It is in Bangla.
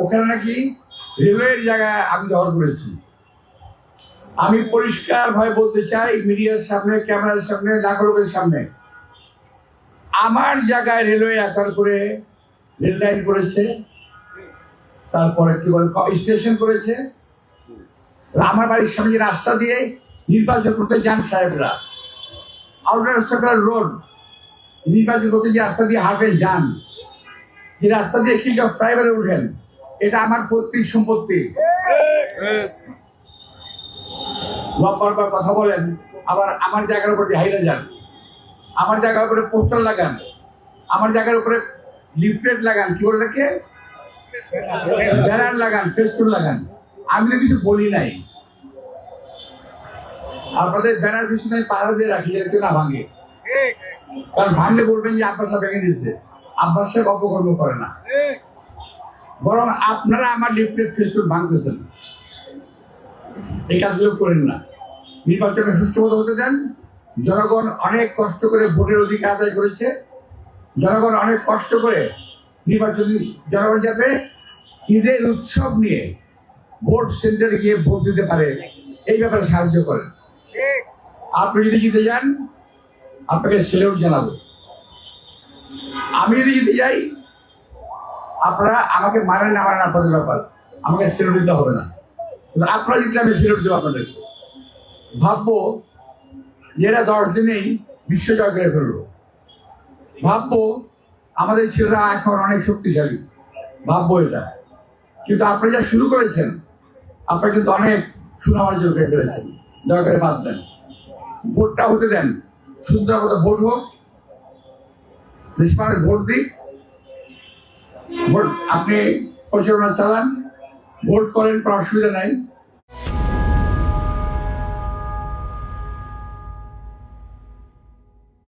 ওখানে নাকি রেলওয়ের জায়গায় আমি দখল করেছি। আমি পরিষ্কারভাবে বলতে চাই মিডিয়ার সামনে, ক্যামেরার সামনে, লাখ লোকের সামনে, আমার জায়গায় রেলওয়ে একর করে রেল লাইন করেছে, তারপরে কি বলে স্টেশন করেছে। আমার বাড়ির সামনে যে রাস্তা দিয়ে নির্বাচন করতে যান সাহেবরা, আউটার সার্কুলার রোড নির্বাচন করতে যে রাস্তা দিয়ে হাঁটেন যান, যে রাস্তা দিয়ে কিংবা ফ্লাইওভারে উঠেন, এটা আমার পৈতৃক সম্পত্তি। লম্বার কথা বলেন, আবার আমার জায়গার উপরে হাইরা যান, আমার জায়গার উপরে পোস্টার লাগান, আমার জায়গার উপরে লিফলেট লাগান, কি বলে এটাকে ব্যানার লাগান, ফেস্টুন লাগান। আমি তো কিছু বলি নাই, আপনাদের ব্যানার পিছনে পাহারা দিয়ে রাখি যাতে না ভাঙে, কারণ ভাঙলে বলবেন যে আব্বাস সাহেব ভেঙে দিয়েছে। আব্বাস সাহেব অপকর্ম করে না, বরং আপনারা আমার লিফলেট ফেস্টুন ভাঙতেছেন। এই কাজগুলো করেন না। নির্বাচনে সুষ্ঠুভাবে হতে দেন। জনগণ অনেক কষ্ট করে ভোটের অধিকার আদায় করেছে। জনগণ অনেক কষ্ট করে নির্বাচন, জনগণ যাতে ঈদের উৎসব নিয়ে ভোট সেন্টারে গিয়ে ভোট দিতে পারে, এই ব্যাপারে সাহায্য করেন। আপনি যদি জিতে যান, আপনাকে সেলুট জানাবো। আমি যদি জিতে যাই, আপনারা আমাকে মানেন না মানেন আপনাদের ব্যাপার, আমাকে সেলুট দিতে হবে না। কিন্তু আপনারা জিতলে আমি সেলুট দেবো আপনাদেরকে। ভাববো যে এরা 10 দিনেই বিশ্ব জয় করে ফেললো। ভাববো আমাদের ছেলেরা এখন অনেক শক্তিশালী, ভাববো এটা। কিন্তু আপনি যা শুরু করেছেন, আপনারা কিন্তু অনেক সুনাম অর্জন করে ফেলেছেন। দয়া করে বাদ দেন, ভোটটা হতে দেন, সুন্দর মতো ভোট হোক, দেশ মানুষ ভোট দিক, ভোট আপনি পরিচালনা চালান, ভোট করেন, কোনো অসুবিধা নাই।